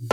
Hey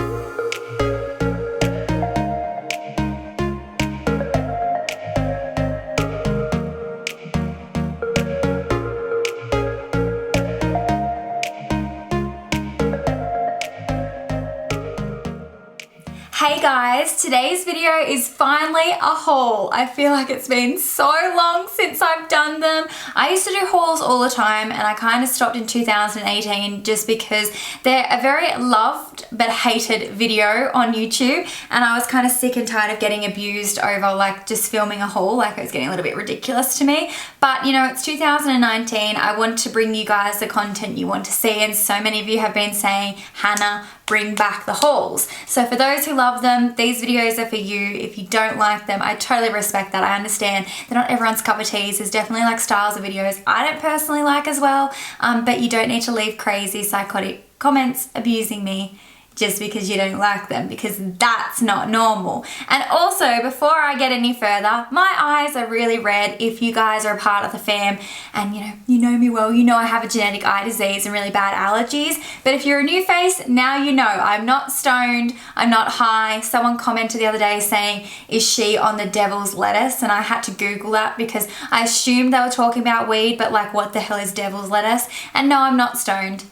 guys, today's video is finally a haul. I feel like it's been so long since I've done them. I used to do hauls all the time and I kind of stopped in 2018 just because they're a very loved but hated video on YouTube, and I was kind of sick and tired of getting abused over like just filming a haul. Like, it was getting a little bit ridiculous to me. But you know, it's 2019. I want to bring you guys the content you want to see, and so many of you have been saying, Hannah, bring back the hauls. So for those who love them, these videos are for you. If you don't like them, I totally respect that. I understand that not everyone's cup of tea. There's definitely like styles of videos I don't personally like as well, but you don't need to leave crazy psychotic comments abusing me just because you don't like them, because that's not normal. And also, before I get any further, my eyes are really red. If you guys are a part of the fam and you know me well, you know I have a genetic eye disease and really bad allergies. But if you're a new face, now you know. I'm not stoned, I'm not high. Someone commented the other day saying, is she on the devil's lettuce? And I had to Google that because I assumed they were talking about weed, but like, what the hell is devil's lettuce? And no, I'm not stoned.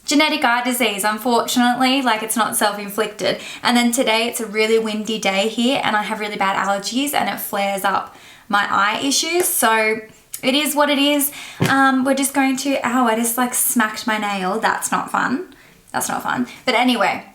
Genetic eye disease, unfortunately, like, it's not self-inflicted. And then today it's a really windy day here and I have really bad allergies and it flares up my eye issues. So it is what it is. We're just going to, ow, I just like smacked my nail. That's not fun. That's not fun. But anyway,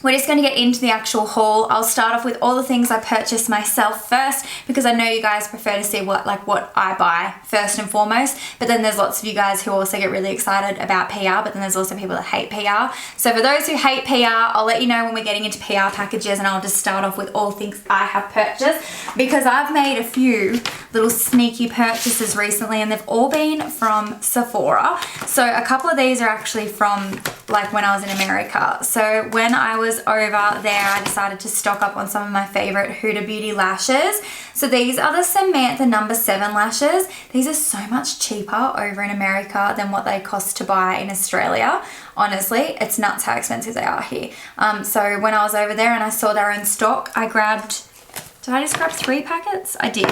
we're just going to get into the actual haul. I'll start off with all the things I purchased myself first, because I know you guys prefer to see what I buy first and foremost. But then there's lots of you guys who also get really excited about PR, but then there's also people that hate PR. So for those who hate PR, I'll let you know when we're getting into PR packages, and I'll just start off with all things I have purchased, because I've made a few little sneaky purchases recently and they've all been from Sephora. So a couple of these are actually from like when I was in America. So when I was over there, I decided to stock up on some of my favorite Huda Beauty lashes. So these are the Samantha No. 7 lashes. These are so much cheaper over in America than what they cost to buy in Australia. Honestly, it's nuts how expensive they are here. So when I was over there and I saw they're in stock, I grabbed, did I just grab 3 packets? I did.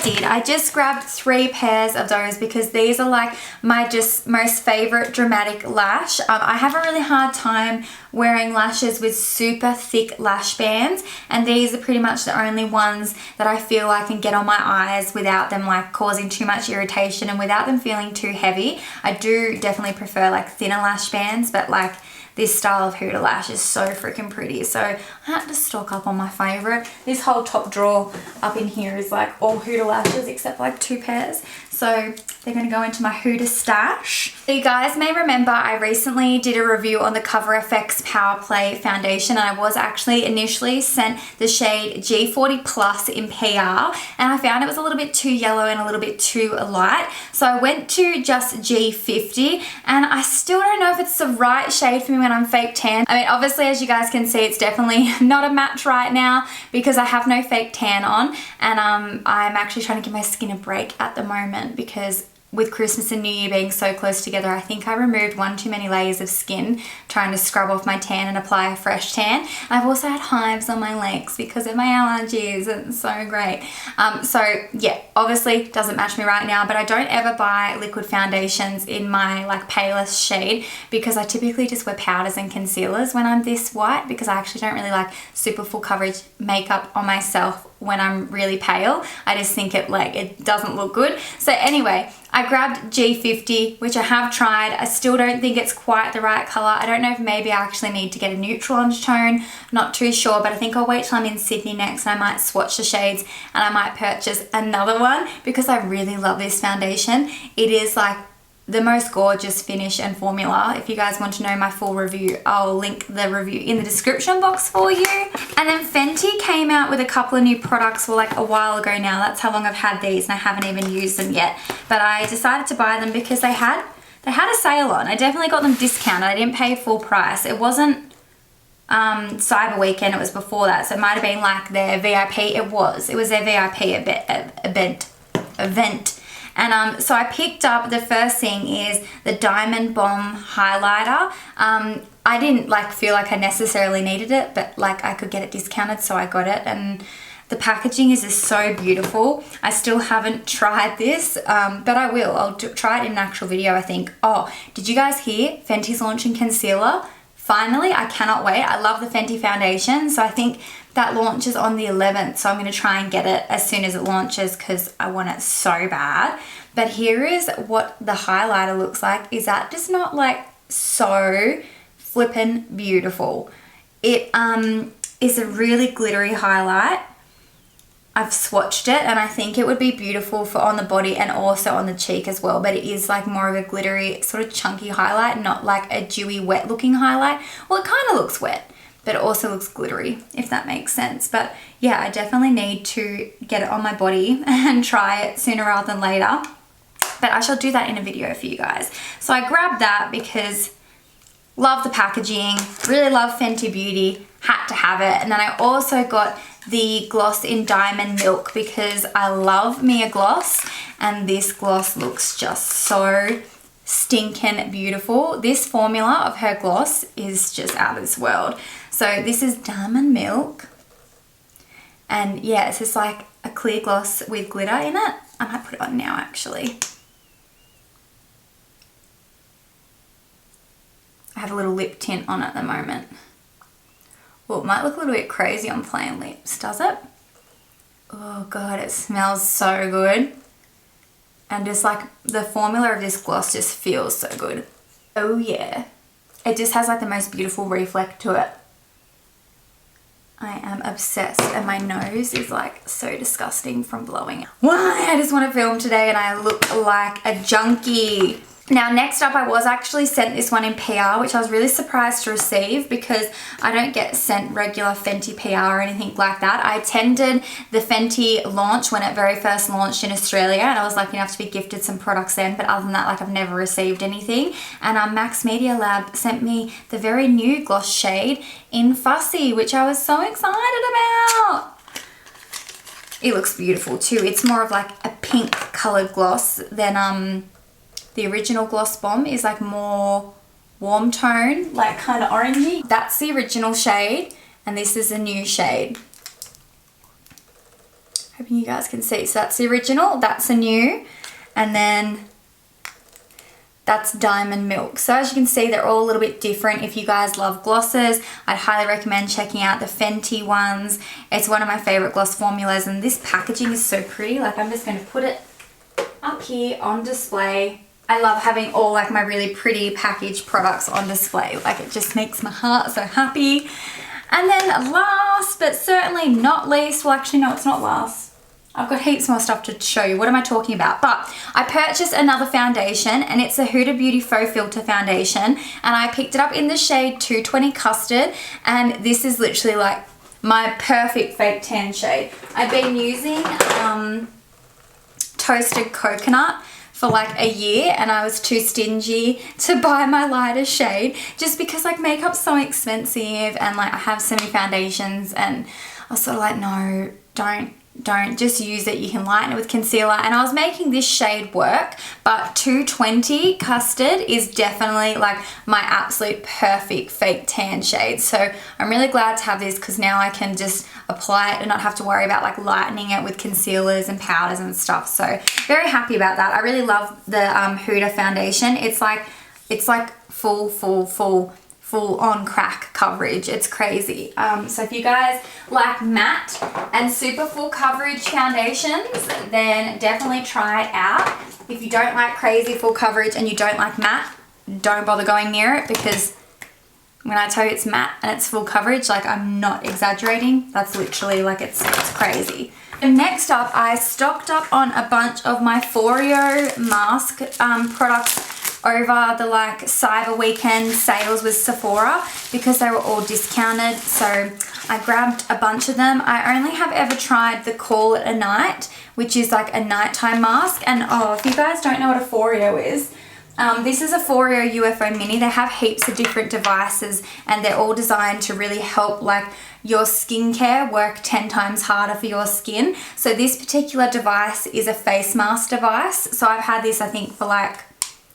I just grabbed 3 pairs of those because these are like my just most favorite dramatic lash. I have a really hard time wearing lashes with super thick lash bands, and these are pretty much the only ones that I feel I can get on my eyes without them like causing too much irritation and without them feeling too heavy. I do definitely prefer like thinner lash bands, but like this style of Huda lash is so freaking pretty. So I had to stock up on my favorite. This whole top drawer up in here is like all Huda lashes except like 2 pairs. So they're going to go into my Huda stash. So you guys may remember I recently did a review on the COVERFX Power Play foundation, and I was actually initially sent the shade G40 Plus in PR, and I found it was a little bit too yellow and a little bit too light. So I went to just G50, and I still don't know if it's the right shade for me when I'm fake tan. I mean, obviously, as you guys can see, it's definitely not a match right now because I have no fake tan on, and I'm actually trying to give my skin a break at the moment because with Christmas and New Year being so close together, I think I removed one too many layers of skin trying to scrub off my tan and apply a fresh tan. I've also had hives on my legs because of my allergies. It's so great. So yeah, obviously doesn't match me right now, but I don't ever buy liquid foundations in my like palest shade because I typically just wear powders and concealers when I'm this white, because I actually don't really like super full coverage makeup on myself when I'm really pale. I just think it doesn't look good. So anyway, I grabbed G50, which I have tried. I still don't think it's quite the right color. I don't know if maybe I actually need to get a neutral undertone. Not too sure, but I think I'll wait till I'm in Sydney next and I might swatch the shades and I might purchase another one because I really love this foundation. It is like the most gorgeous finish and formula. If you guys want to know my full review, I'll link the review in the description box for you. And then Fenty came out with a couple of new products for like a while ago now. That's how long I've had these and I haven't even used them yet. But I decided to buy them because they had a sale on. I definitely got them discounted. I didn't pay full price. It wasn't Cyber Weekend, it was before that. So it might have been like their VIP. It was their VIP event. And so I picked up, the first thing is the Diamond Bomb highlighter. I didn't feel like I necessarily needed it, but I could get it discounted, so I got it. And the packaging is just so beautiful. I still haven't tried this, but I will. I'll try it in an actual video, I think. Oh, did you guys hear? Fenty's launching concealer. Finally, I cannot wait. I love the Fenty foundation, so I think that launches on the 11th, so I'm going to try and get it as soon as it launches because I want it so bad. But here is what the highlighter looks like. Is that just not so flippin' beautiful? It is a really glittery highlight. I've swatched it and I think it would be beautiful for on the body and also on the cheek as well, but it is more of a glittery sort of chunky highlight, not a dewy wet looking highlight. Well, it kind of looks wet, but it also looks glittery, if that makes sense. But yeah, I definitely need to get it on my body and try it sooner rather than later, but I shall do that in a video for you guys. So I grabbed that because love the packaging, really love Fenty Beauty, had to have it. And then I also got the gloss in Diamond Milk because I love me a gloss, and this gloss looks just so stinking beautiful. This formula of her gloss is just out of this world. So this is Diamond Milk, and yeah, it's just a clear gloss with glitter in it. I might put it on now actually. I have a little lip tint on at the moment. Well, it might look a little bit crazy on plain lips, does it? Oh god, it smells so good. And just the formula of this gloss just feels so good. Oh yeah. It just has the most beautiful reflect to it. I am obsessed, and my nose is so disgusting from blowing. Why? I just want to film today and I look like a junkie. Now, next up, I was actually sent this one in PR, which I was really surprised to receive because I don't get sent regular Fenty PR or anything like that. I attended the Fenty launch when it very first launched in Australia, and I was lucky enough to be gifted some products then, but other than that, I've never received anything. And Max Media Lab sent me the very new gloss shade in Fussy, which I was so excited about. It looks beautiful too. It's more of a pink colored gloss than the original Gloss Bomb is more warm tone, kind of orangey. That's the original shade, and this is a new shade. Hoping you guys can see. So that's the original, that's a new, and then that's Diamond Milk. So as you can see, they're all a little bit different. If you guys love glosses, I'd highly recommend checking out the Fenty ones. It's one of my favorite gloss formulas, and this packaging is so pretty. I'm just going to put it up here on display. I love having all my really pretty packaged products on display. It just makes my heart so happy. And then last but certainly not least, well actually no, it's not last. I've got heaps more stuff to show you. What am I talking about? But I purchased another foundation, and it's a Huda Beauty Faux Filter foundation, and I picked it up in the shade 220 Custard, and this is literally my perfect fake tan shade. I've been using Toasted Coconut for a year, and I was too stingy to buy my lighter shade just because makeup's so expensive, and I have so many foundations, and I was sort of no, don't just use it. You can lighten it with concealer, and I was making this shade work, but 220 Custard is definitely my absolute perfect fake tan shade. So I'm really glad to have this because now I can just apply it and not have to worry about lightening it with concealers and powders and stuff. So very happy about that. I really love the Huda foundation. It's full on crack coverage. It's crazy. So if you guys like matte and super full coverage foundations, then definitely try it out. If you don't like crazy full coverage and you don't like matte, don't bother going near it, because when I tell you it's matte and it's full coverage, I'm not exaggerating. That's literally it's crazy. And next up, I stocked up on a bunch of my Foreo Mask products over the Cyber Weekend sales with Sephora because they were all discounted. So I grabbed a bunch of them. I only have ever tried the Call It a Night, which is a nighttime mask. And oh, if you guys don't know what a Foreo is, This is a Foreo UFO Mini. They have heaps of different devices and they're all designed to really help like your skincare work 10 times harder for your skin. So this particular device is a face mask device. So I've had this I think for like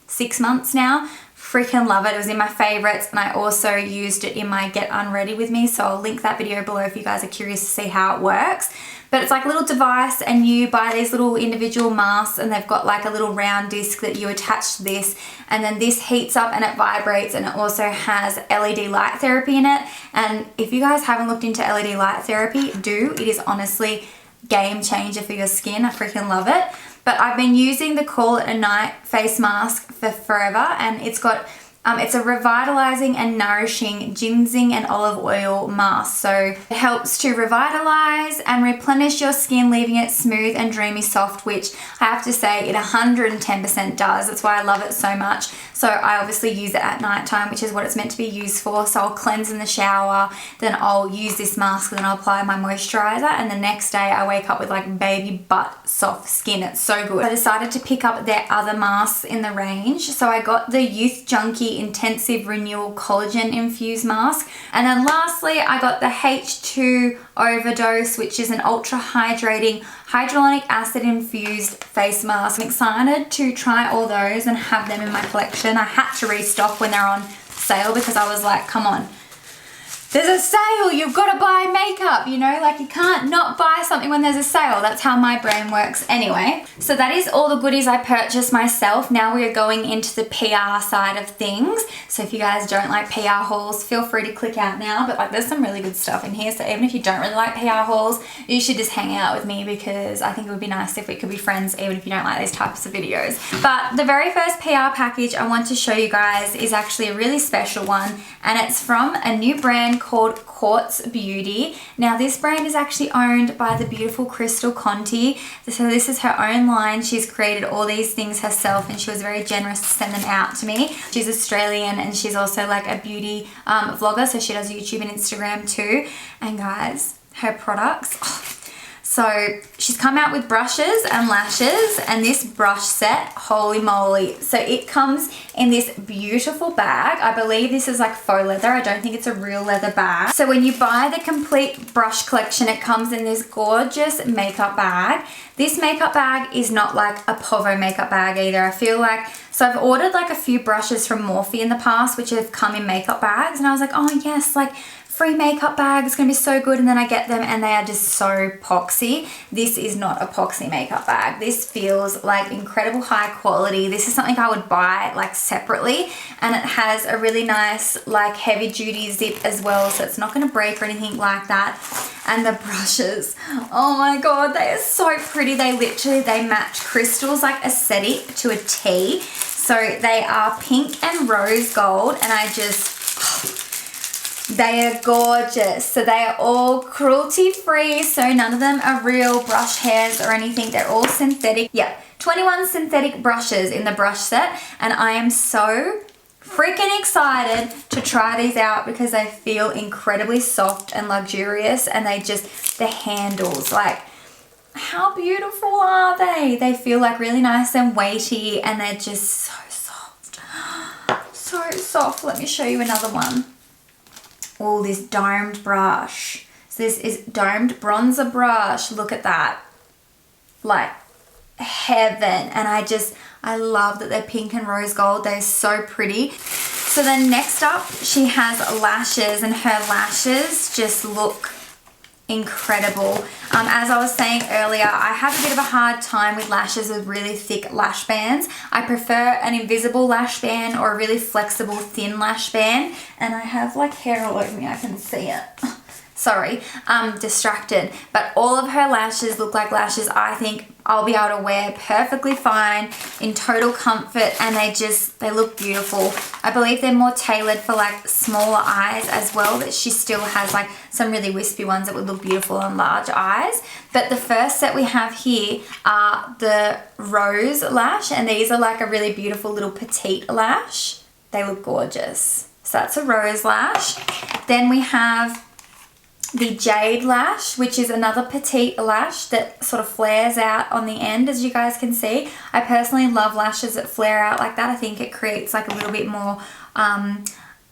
6 months now. Freaking love it. It was in my favorites and I also used it in my Get Unready with me. So I'll link that video below if you guys are curious to see how it works. But it's like a little device and you buy these little individual masks and they've got like a little round disc that you attach to this, and then this heats up and it vibrates, and it also has LED light therapy in it. And if you guys haven't looked into LED light therapy, do. It is honestly game changer for your skin. I freaking love it. But I've been using the Call It a Night face mask for forever, and it's got it's a revitalizing and nourishing ginseng and olive oil mask. So it helps to revitalize and replenish your skin, leaving it smooth and dreamy soft, which I have to say it 110% does. That's why I love it so much. So I obviously use it at night time, which is what it's meant to be used for. So I'll cleanse in the shower, then I'll use this mask, then I'll apply my moisturizer, and the next day I wake up with like baby butt soft skin. It's so good. I decided to pick up their other masks in the range. So I got the Youth Junkie Intensive Renewal Collagen Infused Mask. And then lastly, I got the H2 Overdose, which is an ultra hydrating hyaluronic acid infused face mask. I'm excited to try all those and have them in my collection. I had to restock when they're on sale because I was like, come on, there's a sale, you've got to buy makeup, you know, like you can't not buy something when there's a sale. That's how my brain works anyway. So that is all the goodies I purchased myself. Now we are going into the PR side of things. So if you guys don't like PR hauls, feel free to click out now, but like there's some really good stuff in here. So even if you don't really like PR hauls, you should just hang out with me because I think it would be nice if we could be friends even if you don't like these types of videos. But the very first PR package I want to show you guys is actually a really special one, and it's from a new brand called Quartz Beauty. Now this brand is actually owned by the beautiful Crystal Conti. So this is her own line. She's created all these things herself and she was very generous to send them out to me. She's Australian and she's also like a beauty vlogger, so she does YouTube and Instagram too. And guys, her products, so she's come out with brushes and lashes, and this brush set, holy moly. So it comes in this beautiful bag. I believe this is like faux leather. I don't think it's a real leather bag. So when you buy the complete brush collection, it comes in this gorgeous makeup bag. This makeup bag is not like a Povo makeup bag either. I feel like, so I've ordered like a few brushes from Morphe in the past, which have come in makeup bags, and I was like, oh yes, like free makeup bag, it's gonna be so good. And then I get them and they are just so poxy. This is not a poxy makeup bag. This feels like incredible high quality. This is something I would buy like separately, and it has a really nice like heavy duty zip as well, so it's not gonna break or anything like that. And the brushes, oh my god, they are so pretty. They match crystals like aesthetic to a T. So they are pink and rose gold, and I just, they are gorgeous. So they are all cruelty free, so none of them are real brush hairs or anything. They're all synthetic. Yeah, 21 synthetic brushes in the brush set, and I am so freaking excited to try these out because they feel incredibly soft and luxurious, and they just, the handles, like how beautiful are they? They feel like really nice and weighty, and they're just so soft. So soft. Let me show you another one. Oh, this domed brush. So this is domed bronzer brush. Look at that. Like heaven. And I love that they're pink and rose gold. They're so pretty. So then next up, she has lashes, and her lashes just look incredible. As I was saying earlier, I have a bit of a hard time with lashes with really thick lash bands. I prefer an invisible lash band or a really flexible thin lash band, and I have like hair all over me, I can see it. Sorry, I'm distracted. But all of her lashes look like lashes I think I'll be able to wear perfectly fine in total comfort, and they look beautiful. I believe they're more tailored for like smaller eyes as well, but she still has like some really wispy ones that would look beautiful on large eyes. But the first set we have here are the rose lash, and these are like a really beautiful little petite lash. They look gorgeous. So that's a rose lash. Then we have the Jade Lash, which is another petite lash that sort of flares out on the end, as you guys can see. I personally love lashes that flare out like that. I think it creates like a little bit more,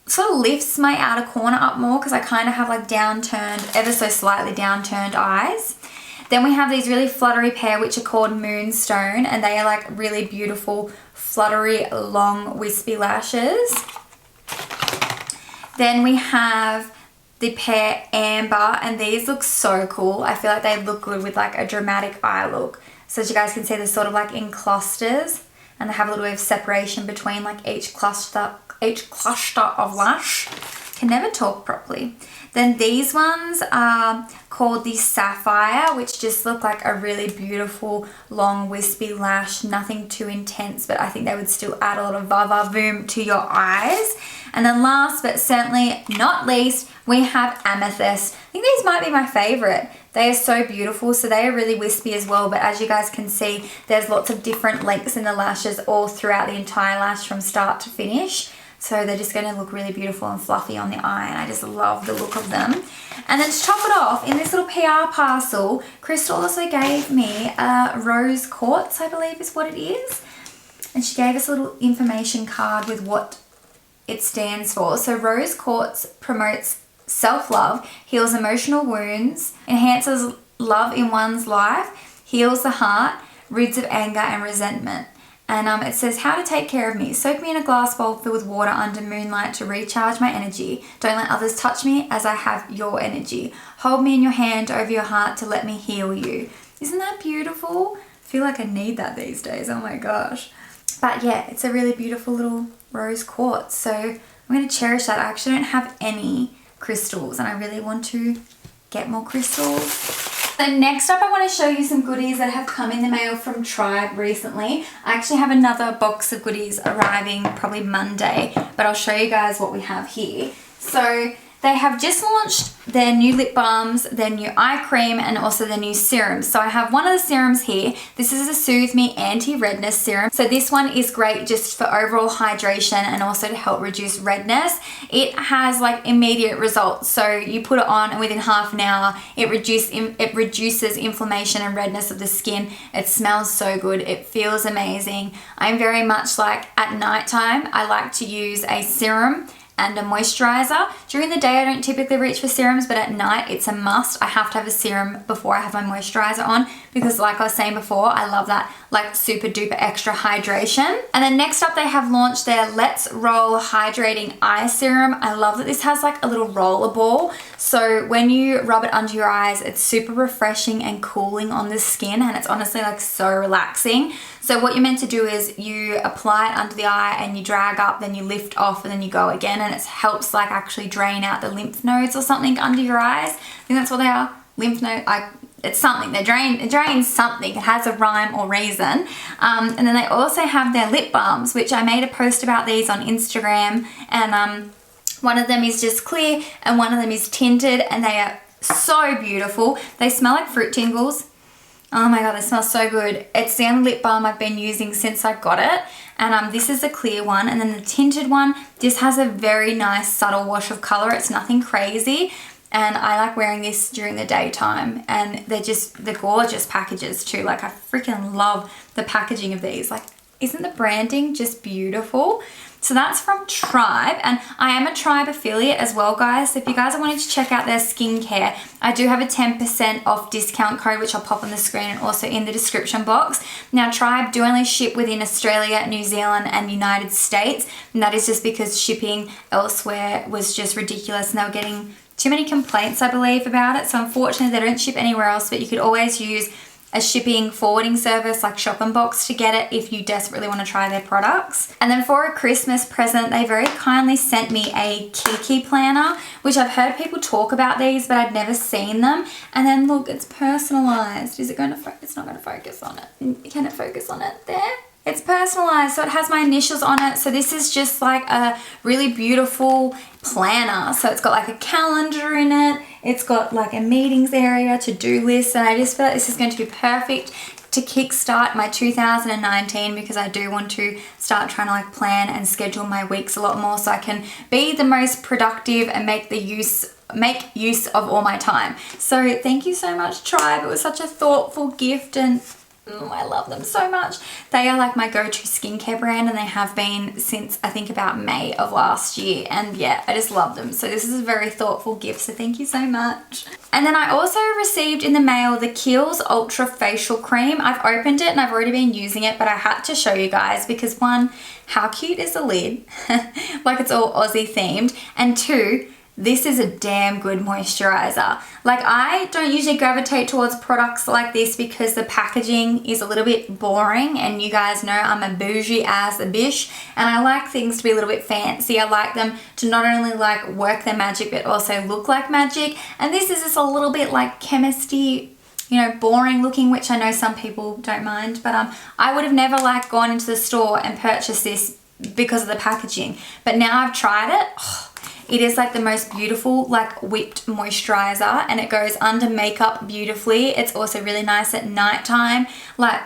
sort of lifts my outer corner up more because I kind of have like downturned, ever so slightly downturned eyes. Then we have these really fluttery pair, which are called Moonstone, and they are like really beautiful, fluttery, long, wispy lashes. Then we have the pair Amber, and these look so cool. I feel like they look good with like a dramatic eye look. So as you guys can see, they're sort of like in clusters, and they have a little bit of separation between like each cluster of lash. Can never talk properly. Then these ones are called the Sapphire, which just look like a really beautiful, long, wispy lash. Nothing too intense, but I think they would still add a lot of va-va-voom to your eyes. And then last, but certainly not least, we have Amethyst. I think these might be my favorite. They are so beautiful, so they are really wispy as well, but as you guys can see, there's lots of different lengths in the lashes all throughout the entire lash from start to finish. So they're just going to look really beautiful and fluffy on the eye, and I just love the look of them. And then to top it off, in this little PR parcel, Crystal also gave me a rose quartz, I believe is what it is. And she gave us a little information card with what it stands for. So rose quartz promotes self-love, heals emotional wounds, enhances love in one's life, heals the heart, rids of anger and resentment. And it says, how to take care of me. Soak me in a glass bowl filled with water under moonlight to recharge my energy. Don't let others touch me as I have your energy. Hold me in your hand over your heart to let me heal you. Isn't that beautiful? I feel like I need that these days. Oh my gosh. But yeah, it's a really beautiful little rose quartz. So I'm going to cherish that. I actually don't have any crystals, and I really want to get more crystals. So next up, I want to show you some goodies that have come in the mail from Tribe recently. I actually have another box of goodies arriving probably Monday, but I'll show you guys what we have here. So they have just launched their new lip balms, their new eye cream, and also their new serums. So I have one of the serums here. This is a Soothe Me Anti-Redness Serum. So this one is great just for overall hydration and also to help reduce redness. It has like immediate results. So you put it on and within half an hour, it reduces inflammation and redness of the skin. It smells so good. It feels amazing. I'm very much like at nighttime, I like to use a serum and a moisturizer. During the day, I don't typically reach for serums, but at night, it's a must. I have to have a serum before I have my moisturizer on because like I was saying before, I love that like super duper extra hydration. And then next up, they have launched their Let's Roll Hydrating Eye Serum. I love that this has like a little roller ball. So when you rub it under your eyes, it's super refreshing and cooling on the skin, and it's honestly like so relaxing. So what you're meant to do is you apply it under the eye and you drag up, then you lift off and then you go again, and it helps like actually drain out the lymph nodes or something under your eyes. I think that's what they are, lymph node. It's something, it drains something, it has a rhyme or reason. And then they also have their lip balms, which I made a post about these on Instagram, and one of them is just clear and one of them is tinted, and they are so beautiful. They smell like fruit tingles. Oh my god, they smell so good. It's the only lip balm I've been using since I got it. And this is a clear one, and then the tinted one just has a very nice subtle wash of color. It's nothing crazy, and I like wearing this during the daytime, and they're gorgeous packages too. Like I freaking love the packaging of these. Like, isn't the branding just beautiful? So that's from Tribe, and I am a Tribe affiliate as well, guys. So if you guys are wanting to check out their skincare, I do have a 10% off discount code, which I'll pop on the screen and also in the description box. Now, Tribe do only ship within Australia, New Zealand, and United States, and that is just because shipping elsewhere was just ridiculous, and they were getting too many complaints, I believe, about it. So unfortunately, they don't ship anywhere else, but you could always use a shipping forwarding service like Shop and Box to get it if you desperately want to try their products. And then for a Christmas present, they very kindly sent me a Kiki planner, which I've heard people talk about these, but I'd never seen them. And then look, it's personalized. Is it going to it's not going to focus on it. Can it focus on it there? It's personalized, so it has my initials on it. So this is just like a really beautiful planner. So it's got like a calendar in it. It's got like a meetings area, to-do list, and I just feel like this is going to be perfect to kickstart my 2019, because I do want to start trying to like plan and schedule my weeks a lot more so I can be the most productive and make use of all my time. So thank you so much, Tribe. It was such a thoughtful gift, and I love them so much. They are like my go-to skincare brand, and they have been since I think about May of last year, and yeah, I just love them. So this is a very thoughtful gift, so thank you so much. And then I also received in the mail the Kiehl's Ultra Facial Cream. I've opened it and I've already been using it, but I had to show you guys because one, how cute is the lid? Like it's all Aussie themed, and two, this is a damn good moisturizer. Like I don't usually gravitate towards products like this because the packaging is a little bit boring, and you guys know I'm a bougie ass a bish, and I like things to be a little bit fancy. I like them to not only like work their magic but also look like magic, and this is just a little bit like chemisty, you know, boring looking, which I know some people don't mind, but I would have never like gone into the store and purchased this because of the packaging, but now I've tried it. It is like the most beautiful like whipped moisturizer, and it goes under makeup beautifully. It's also really nice at nighttime. Like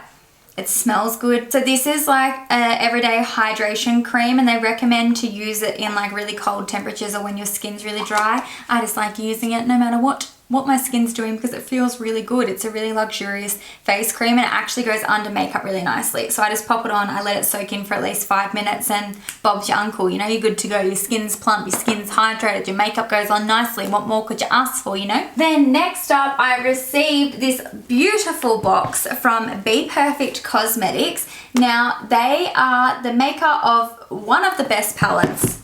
it smells good. So this is like a everyday hydration cream, and they recommend to use it in like really cold temperatures or when your skin's really dry. I just like using it no matter what my skin's doing because it feels really good. It's a really luxurious face cream, and it actually goes under makeup really nicely. So I just pop it on, I let it soak in for at least 5 minutes, and Bob's your uncle, you know, you're good to go. Your skin's plump, your skin's hydrated, your makeup goes on nicely. What more could you ask for, you know? Then next up, I received this beautiful box from Be Perfect Cosmetics. Now, they are the maker of one of the best palettes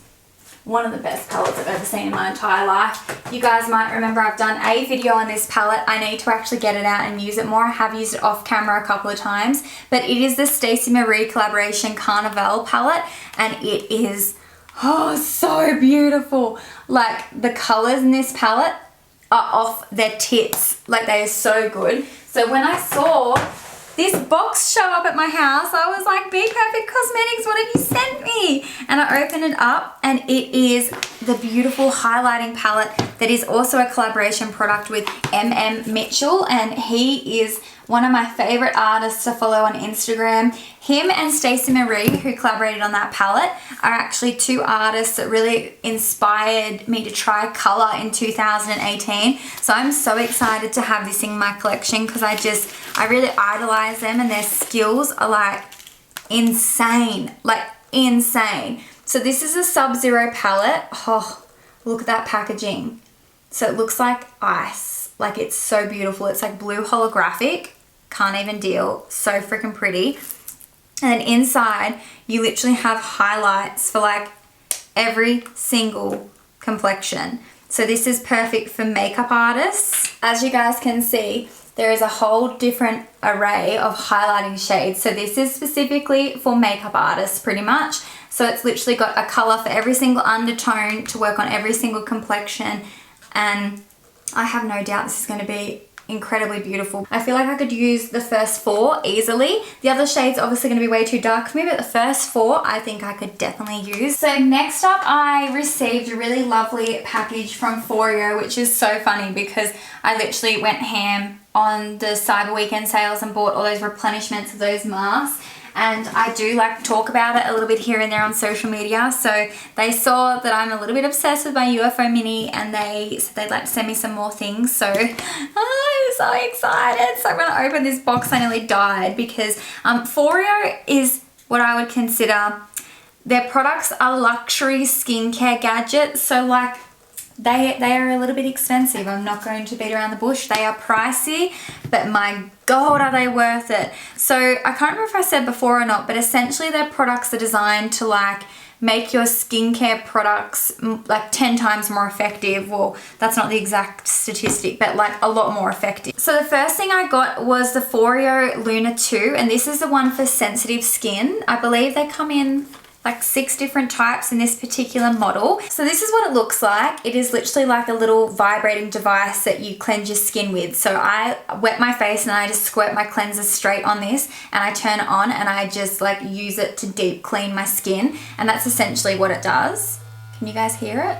I've ever seen in my entire life. You guys might remember I've done a video on this palette. I need to actually get it out and use it more. I have used it off camera a couple of times, but it is the Stacey Marie collaboration Carnival palette, and it is, oh, so beautiful. Like the colors in this palette are off their tits. Like they are so good. So when I saw this box show up at my house, I was like, Be Perfect Cosmetics, what have you sent me? And I opened it up, and it is the beautiful highlighting palette that is also a collaboration product with Mitchell, and he is one of my favorite artists to follow on Instagram. Him and Stacey Marie, who collaborated on that palette, are actually two artists that really inspired me to try color in 2018. So I'm so excited to have this in my collection because I really idolize them, and their skills are like insane, So this is a Subzero palette. Oh, look at that packaging. So it looks like ice. Like it's so beautiful. It's like blue holographic. Can't even deal. So freaking pretty. And then inside, you literally have highlights for like every single complexion. So this is perfect for makeup artists. As you guys can see, there is a whole different array of highlighting shades. So this is specifically for makeup artists pretty much. So it's literally got a color for every single undertone to work on every single complexion. And I have no doubt this is going to be incredibly beautiful. I feel like I could use the first 4 easily. The other shades obviously going to be way too dark for me, but the first 4 I think I could definitely use. So next up, I received a really lovely package from Foreo, which is so funny because I literally went ham on the Cyber Weekend sales and bought all those replenishments of those masks. And I do like to talk about it a little bit here and there on social media. So they saw that I'm a little bit obsessed with my UFO Mini, and they said they'd like to send me some more things. So I'm so excited. So when I opened this box, I nearly died because Foreo is what I would consider, their products are luxury skincare gadgets. So like they are a little bit expensive. I'm not going to beat around the bush. They are pricey, but my God, are they worth it. So I can't remember if I said before or not, but essentially their products are designed to like make your skincare products like 10 times more effective. Well, that's not the exact statistic, but like a lot more effective. So the first thing I got was the Foreo Luna 2, and this is the one for sensitive skin. I believe they come in like 6 different types in this particular model. So this is what it looks like. It is literally like a little vibrating device that you cleanse your skin with. So I wet my face and I just squirt my cleanser straight on this, and I turn it on and I just like use it to deep clean my skin. And that's essentially what it does. Can you guys hear it?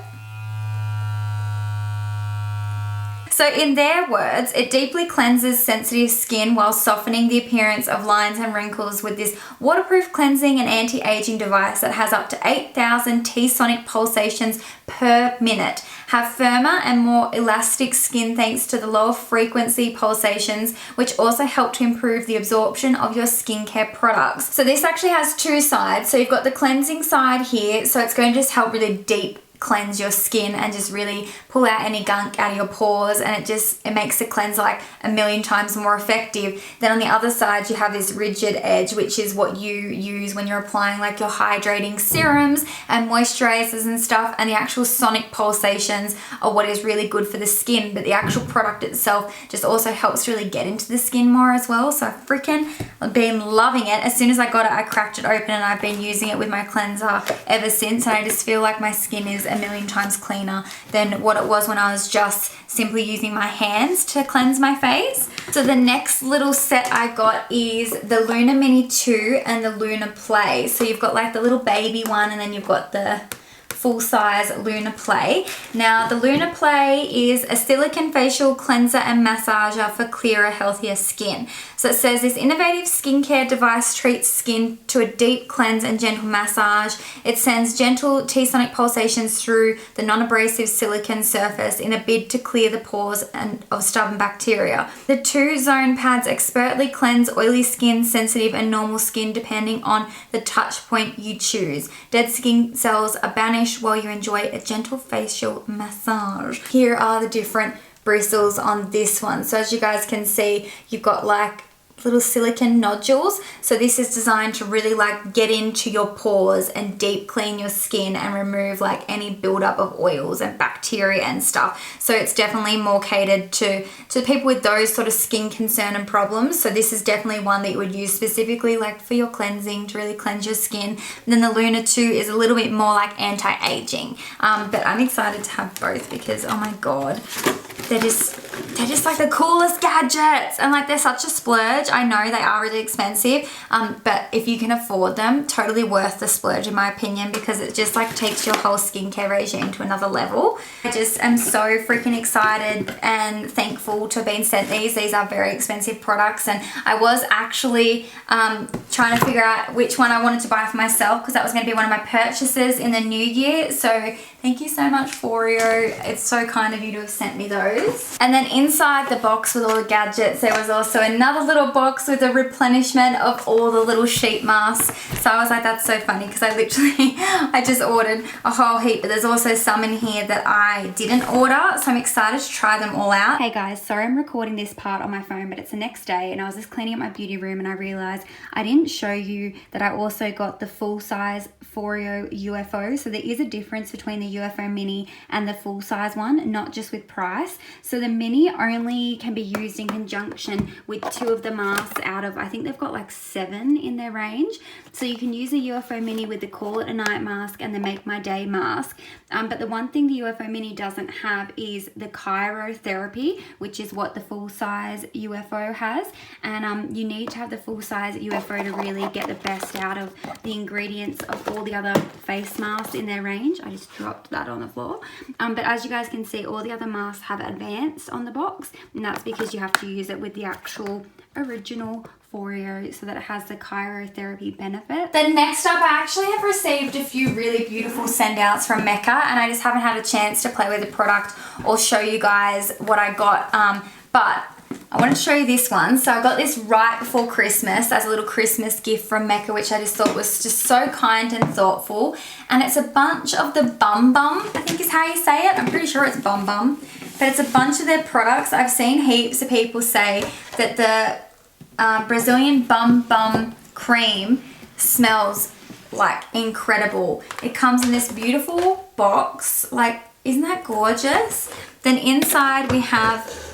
So in their words, it deeply cleanses sensitive skin while softening the appearance of lines and wrinkles with this waterproof cleansing and anti-aging device that has up to 8,000 T-sonic pulsations per minute. Have firmer and more elastic skin thanks to the lower frequency pulsations, which also help to improve the absorption of your skincare products. So this actually has two sides. So you've got the cleansing side here, so it's going to just help really deep cleanse your skin and just really pull out any gunk out of your pores, and it makes the cleanse like a million times more effective. Then on the other side you have this rigid edge, which is what you use when you're applying like your hydrating serums and moisturizers and stuff, and the actual sonic pulsations are what is really good for the skin, but the actual product itself just also helps to really get into the skin more as well. So I've freaking been loving it. As soon as I got it, I cracked it open and I've been using it with my cleanser ever since, and I just feel like my skin is a million times cleaner than what it was when I was just simply using my hands to cleanse my face. So the next little set I got is the Luna Mini 2 and the Luna Play. So you've got like the little baby one, and then you've got the full-size Luna Play. Now the Luna Play is a silicone facial cleanser and massager for clearer, healthier skin. So it says this innovative skincare device treats skin to a deep cleanse and gentle massage. It sends gentle T-sonic pulsations through the non-abrasive silicone surface in a bid to clear the pores of stubborn bacteria. The two zone pads expertly cleanse oily skin, sensitive and normal skin depending on the touch point you choose. Dead skin cells are banished while you enjoy a gentle facial massage. Here are the different bristles on this one. So as you guys can see, you've got like little silicone nodules. So this is designed to really like get into your pores and deep clean your skin and remove like any buildup of oils and bacteria and stuff. So it's definitely more catered to people with those sort of skin concern and problems. So this is definitely one that you would use specifically like for your cleansing, to really cleanse your skin. And then the Luna 2 is a little bit more like anti-aging. But I'm excited to have both because oh my god, they're just like the coolest gadgets, and like they're such a splurge. I know they are really expensive, but if you can afford them, totally worth the splurge in my opinion, because it just like takes your whole skincare regime to another level. I just am so freaking excited and thankful to have been sent these. These are very expensive products, and I was actually trying to figure out which one I wanted to buy for myself because that was going to be one of my purchases in the new year. So thank you so much, Foreo. It's so kind of you to have sent me those. And then inside the box with all the gadgets, there was also another little box with a replenishment of all the little sheet masks. So I was like, that's so funny because I just ordered a whole heap, but there's also some in here that I didn't order. So I'm excited to try them all out. Hey guys, sorry I'm recording this part on my phone, but it's the next day and I was just cleaning up my beauty room and I realized I didn't show you that I also got the full-size Foreo UFO. So there is a difference between the UFO Mini and the full-size one, not just with price. So the Mini only can be used in conjunction with 2 of the masks out of, I think they've got like 7 in their range. So you can use a UFO Mini with the Call It a Night mask and the Make My Day mask. But the one thing the UFO Mini doesn't have is the cryotherapy, which is what the full-size UFO has. And you need to have the full-size UFO to really get the best out of the ingredients of all the other face masks in their range. I just dropped that on the floor. But as you guys can see, all the other masks have advanced on the box, and that's because you have to use it with the actual original Foreo so that it has the cryotherapy benefit. Then next up, I actually have received a few really beautiful send outs from Mecca, and I just haven't had a chance to play with the product or show you guys what I got, but I want to show you this one. So I got this right before Christmas as a little Christmas gift from Mecca, which I just thought was just so kind and thoughtful. And it's a bunch of the Bum Bum, I think is how you say it. I'm pretty sure it's Bum Bum. But it's a bunch of their products. I've seen heaps of people say that the Brazilian Bum Bum cream smells like incredible. It comes in this beautiful box. Like, isn't that gorgeous? Then inside we have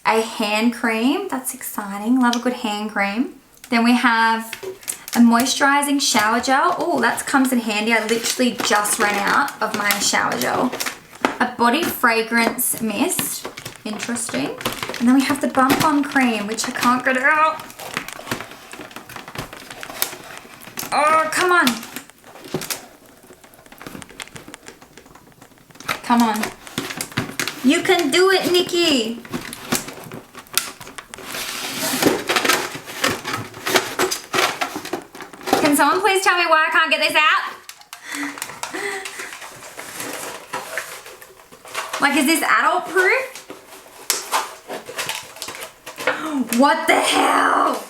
a hand cream. That's exciting. Love a good hand cream. Then we have a moisturizing shower gel. Oh, that comes in handy. I literally just ran out of my shower gel. A body fragrance mist. Interesting. And then we have the Bum Bum cream, which I can't get out. Oh, come on. Come on. You can do it, Nikki. someone please tell me why I can't get this out? Like, is this adult proof? What the hell?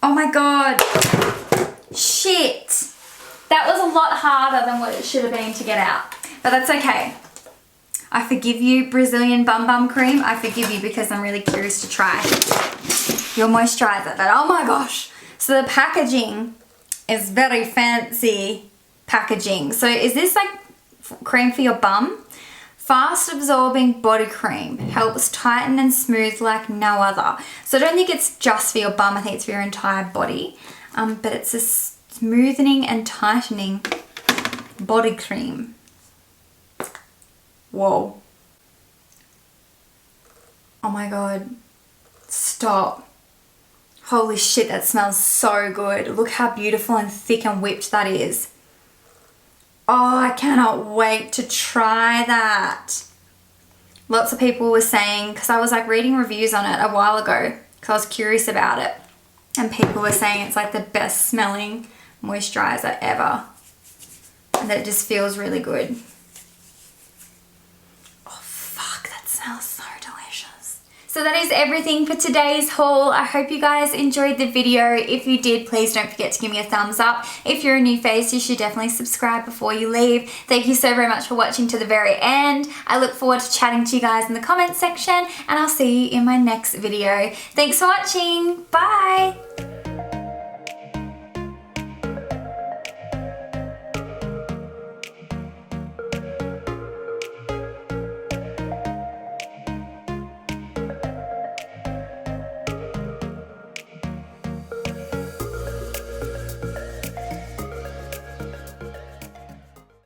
Oh my god. Shit. That was a lot harder than what it should have been to get out. But that's okay. I forgive you, Brazilian Bum Bum Cream. I forgive you because I'm really curious to try your moisturizer. But oh my gosh. So the packaging is very fancy packaging. So is this like cream for your bum? Fast absorbing body cream. Helps tighten and smooth like no other. So I don't think it's just for your bum. I think it's for your entire body. But it's a smoothening and tightening body cream. Whoa. Oh my god. Stop. Holy shit, that smells so good. Look how beautiful and thick and whipped that is. Oh, I cannot wait to try that. Lots of people were saying, because I was like reading reviews on it a while ago, because I was curious about it. And people were saying it's like the best smelling moisturizer ever. And that it just feels really good. Oh fuck, that smells so delicious. So that is everything for today's haul. I hope you guys enjoyed the video. If you did, please don't forget to give me a thumbs up. If you're a new face, you should definitely subscribe before you leave. Thank you so very much for watching to the very end. I look forward to chatting to you guys in the comments section, and I'll see you in my next video. Thanks for watching. Bye.